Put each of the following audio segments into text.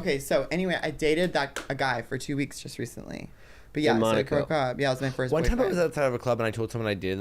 okay, so anyway, I dated a guy for 2 weeks just recently. But yeah, so I broke up. Yeah, it was my first boyfriend. One time I was outside of a club and I told someone I dated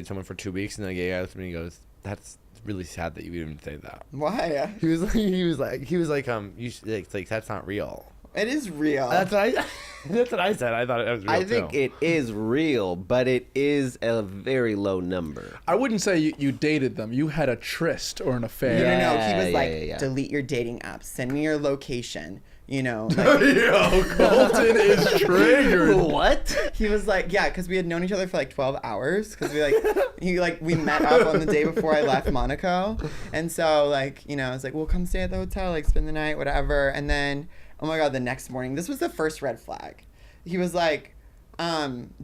someone for 2 weeks, and the gay guy looked at me and he goes, "That's really sad that you even say that." Why? He was like, you should, like that's not real. It is real. That's what I said. I thought it was real. I think it is real, but it is a very low number. I wouldn't say you dated them. You had a tryst or an affair. No. He was like, delete your dating apps. Send me your location. You know. Like, Yo, Colton is triggered. What? He was like, yeah, because we had known each other for like 12 hours. Because we met up on the day before I left Monaco. And so like, I was like, well, come stay at the hotel, like spend the night, whatever. And then, oh my God, the next morning, this was the first red flag. He was like,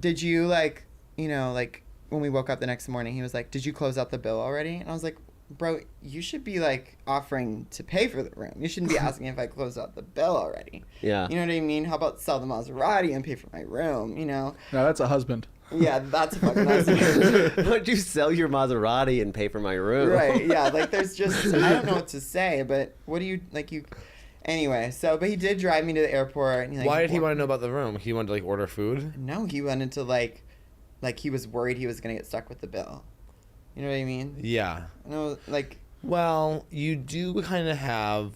did you like, when we woke up the next morning, he was like, did you close out the bill already? And I was like, bro, you should be like offering to pay for the room. You shouldn't be asking if I closed out the bill already. Yeah. You know what I mean? How about sell the Maserati and pay for my room, No, that's a husband. Yeah, that's a fucking husband. Why'd you sell your Maserati and pay for my room? Right, yeah, like there's just, I don't know what to say, but what do you, anyway, but he did drive me to the airport. And Why did he want to know about the room? He wanted to like order food? No, he wanted to like he was worried he was going to get stuck with the bill. You know what I mean? Yeah. No, well, you do kind of have,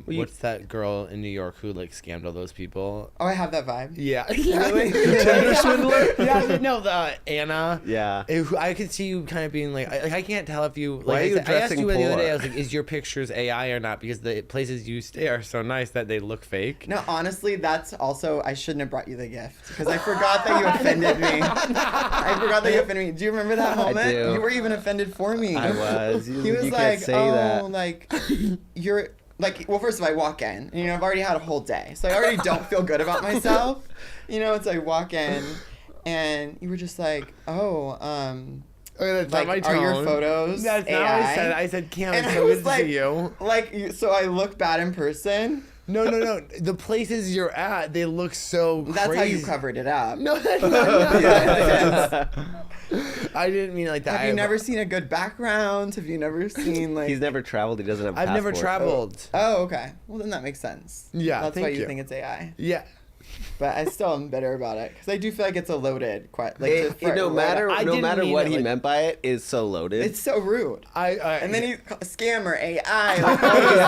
what's that girl in New York who, like, scammed all those people? Oh, I have that vibe. Yeah. Really? Tender swindler? Yeah, no, Anna. Yeah. I could see you kind of being like, I can't tell if you, Why are you I asked dressing you the other day, I poor? was like, is your pictures AI or not? Because the places you stay are so nice that they look fake. No, honestly, that's also, I shouldn't have brought you the gift. Because I forgot that you offended me. I forgot that you offended me. Do you remember that moment? I do. You were even offended for me. I was. He was you like, can't say that. Like, you're like, well, first of all, I walk in, and, I've already had a whole day, so I already don't feel good about myself. It's like, walk in, and you were just like, That's not my tone. are your photos That's AI? not what I said. I said, Cam, it's And so I was good to like, see you. So I look bad in person. No. The places you're at, they look so crazy. That's how you covered it up. No, that's not. Yeah, I didn't mean it like that. Have you never seen a good background? Have you never seen like? He's never traveled. He doesn't have a I've never passport. traveled. Oh, okay. Well, then that makes sense. Yeah, that's why thank you you. think it's AI. Yeah. But I still am bitter about it because I do feel like it's a loaded. No matter what he like, meant by it is so loaded. It's so rude. And then he scammer AI. Like all these things.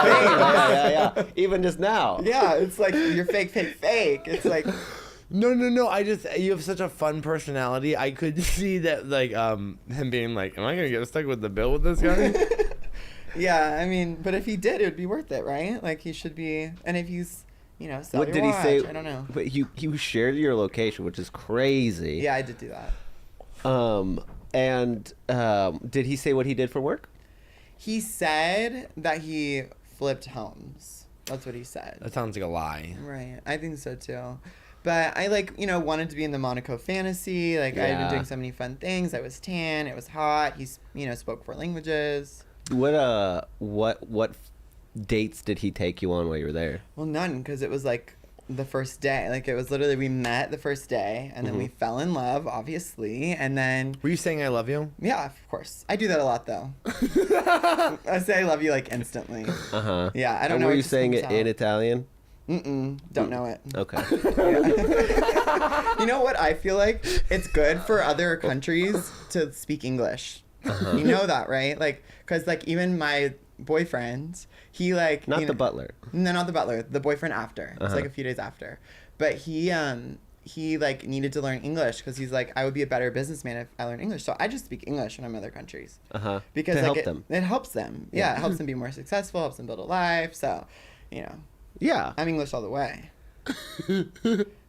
yeah. Even just now. Yeah, it's like you're fake. It's like. No. You have such a fun personality. I could see that, like, him being like, "Am I gonna get stuck with the bill with this guy?" Yeah, I mean, but if he did, it would be worth it, right? Like he should be, and if he's, sell What your did watch, he say? I don't know. But you shared your location, which is crazy. Yeah, I did do that. Did he say what he did for work? He said that he flipped homes. That's what he said. That sounds like a lie. Right. I think so too. But I wanted to be in the Monaco fantasy. Like I had been doing so many fun things. I was tan. It was hot. He spoke 4 languages. What dates did he take you on while you were there? Well, none, because it was like the first day. Like it was literally we met the first day, and then we fell in love, obviously, and then. Were you saying I love you? Yeah, of course. I do that a lot though. I say I love you like instantly. Yeah, I don't know. Were you saying it in Italian? Don't know it. Okay. You know what I feel like? It's good for other countries to speak English. You know that, right? Like, because like even my boyfriend, he like not the butler. No, not the butler. The boyfriend after. It's like a few days after. But he like needed to learn English because he's like, I would be a better businessman if I learned English. So I just speak English when I'm in other countries. Because to like help them. It helps them. Yeah, it helps them be more successful. Helps them build a life. So, Yeah. I'm English all the way.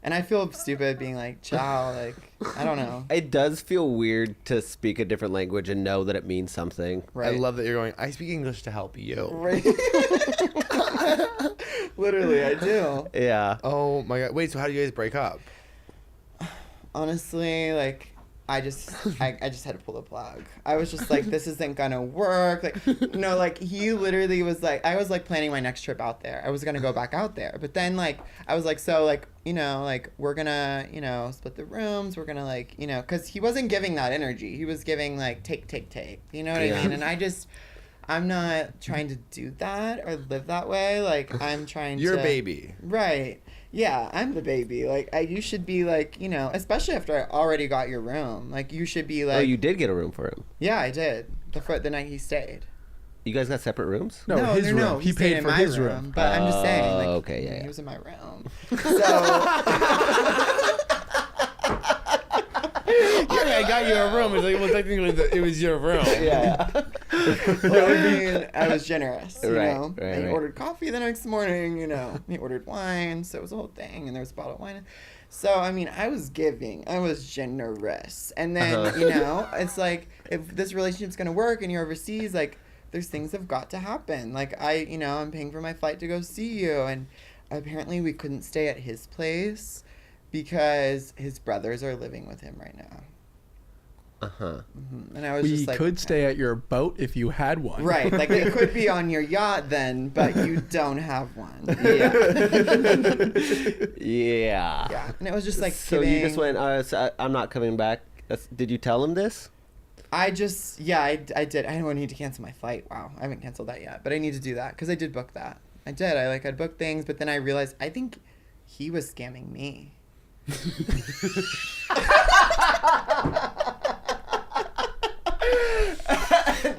And I feel stupid being like, ciao, like, I don't know. It does feel weird to speak a different language and know that it means something. Right. I love that you're going, I speak English to help you. Right. Literally, I do. Yeah. Oh my God. Wait, so how do you guys break up? Honestly, like, I just had to pull the plug. I was just like, this isn't gonna work. Like, no, like he literally was like, I was like planning my next trip out there. I was gonna go back out there, but then like I was like, so like like we're gonna split the rooms. We're gonna like because he wasn't giving that energy. He was giving like take. You know what I mean? And I'm not trying to do that or live that way. Like, I'm trying You're to... a baby. Right. Yeah, I'm the baby. Like, you should be like, you know, especially after I already got your room. Like, you should be like... Oh, you did get a room for him. Yeah, I did. The night he stayed. You guys got separate rooms? No, his room. He stayed paid in for my his room. But I'm just saying, like, okay, yeah. he was in my room. So... Yeah, I got you a room. It's like, well, technically, it was your room. Yeah. Well, I mean, I was generous, you Right, know. right, And he right. ordered coffee the next morning, you know. He ordered wine, so it was a whole thing, and there was a bottle of wine. So, I mean, I was giving. I was generous. And then, you know, it's like, if this relationship's going to work and you're overseas, like, there's things that have got to happen. Like, you know, I'm paying for my flight to go see you. And apparently we couldn't stay at his place because his brothers are living with him right now. Uh-huh. And I was We just like... could stay at your boat if you had one. Right, like they could be on your yacht then, but you don't have one. Yeah. Yeah. Yeah, and it was just like So kidding. you just went, I'm not coming back. Did you tell him this? I did. I don't need to cancel my flight. Wow, I haven't canceled that yet, but I need to do that because I did book that. I did. I'd booked things, but then I realized I think he was scamming me.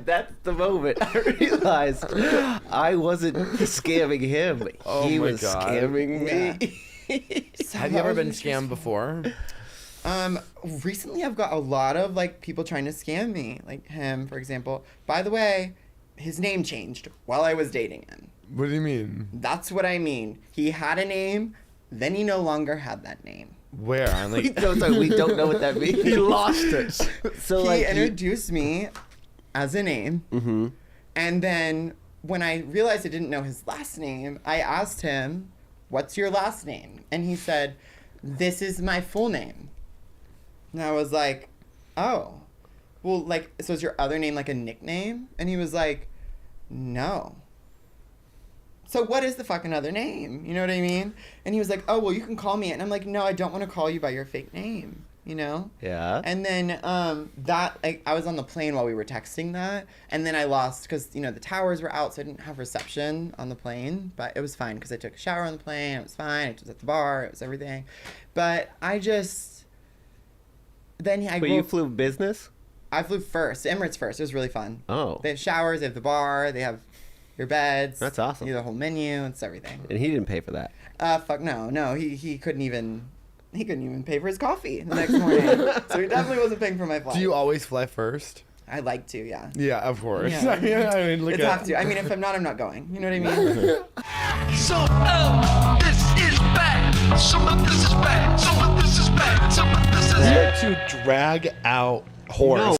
That's the moment I realized I wasn't scamming him. Oh He my was God. scamming me. So Have you ever I was been just- scammed before? Recently I've got a lot of like people trying to scam me, like him, for example. By the way, his name changed while I was dating him. What do you mean? That's what I mean. He had a name, then he no longer had that name. Where? I'm like, we don't know what that means. He lost it. So He like introduced me as a name, Mm-hmm. and then when I realized I didn't know his last name, I asked him, "What's your last name?" And he said, "This is my full name." And I was like, "Oh, well, like, so is your other name like a nickname?" And he was like, "No." So what is the fucking other name? You know what I mean? And he was like, "Oh, well, you can call me it." And I'm like, "No, I don't want to call you by your fake name." You know? Yeah. And then I was on the plane while we were texting that, and then I lost because, you know, the towers were out, so I didn't have reception on the plane, but it was fine because I took a shower on the plane. It was fine. I was at the bar. It was everything. But I just... Then You flew business? I flew first. Emirates first. It was really fun. Oh. They have showers. They have the bar. They have your beds. That's awesome. You have the whole menu. It's everything. And he didn't pay for that. Fuck no. No, he couldn't even... He couldn't even pay for his coffee the next morning. So he definitely wasn't paying for my flight. do you always fly first? I like to, yeah. Yeah, of course. Yeah. I mean, look It's at have to. I mean, if I'm not going. You know what I mean? So, this is bad. Some of this is bad. Some of this is bad. Some of this is to drag out horse.